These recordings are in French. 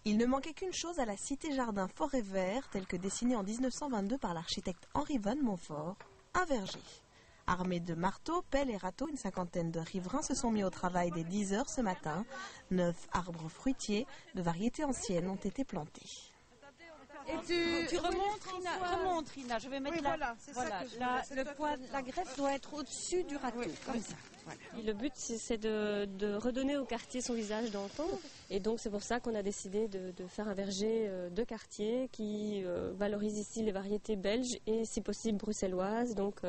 Il ne manquait qu'une chose à la cité-jardin forêt vert, telle que dessinée en 1922 par l'architecte Henri van Montfort, un verger. Armés de marteaux, pelles et râteaux, une cinquantaine de riverains se sont mis au travail dès 10 heures ce matin. 9 arbres fruitiers de variétés anciennes ont été plantés. Et tu remontes, Rina, je vais mettre la greffe doit être au-dessus du râteau, comme ça. Voilà. Et le but, c'est de redonner au quartier son visage d'antan. Et donc, c'est pour ça qu'on a décidé de faire un verger de quartier qui valorise ici les variétés belges et, si possible, bruxelloises. Donc,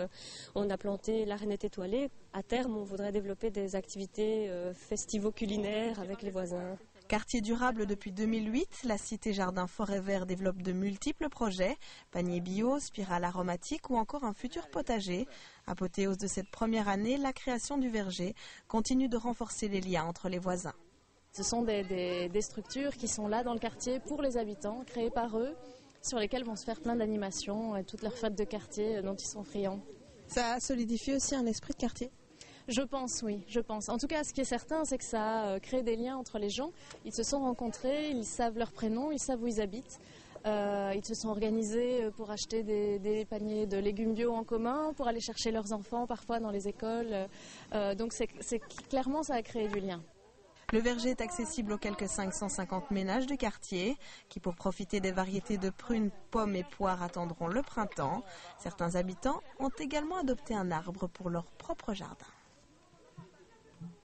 on a planté la rainette étoilée. À terme, on voudrait développer des activités festivo-culinaires avec les voisins. Quartier durable depuis 2008, la cité Jardin Forêt Vert développe de multiples projets, paniers bio, spirale aromatique ou encore un futur potager. Apothéose de cette première année, la création du verger continue de renforcer les liens entre les voisins. Ce sont des structures qui sont là dans le quartier pour les habitants, créées par eux, sur lesquelles vont se faire plein d'animations et toutes leurs fêtes de quartier dont ils sont friands. Ça solidifie aussi un esprit de quartier ? Je pense, oui, je pense. En tout cas, ce qui est certain, c'est que ça a créé des liens entre les gens. Ils se sont rencontrés, ils savent leur prénom, ils savent où ils habitent. Ils se sont organisés pour acheter des paniers de légumes bio en commun, pour aller chercher leurs enfants parfois dans les écoles. Donc clairement, ça a créé du lien. Le verger est accessible aux quelques 550 ménages du quartier qui, pour profiter des variétés de prunes, pommes et poires, attendront le printemps. Certains habitants ont également adopté un arbre pour leur propre jardin.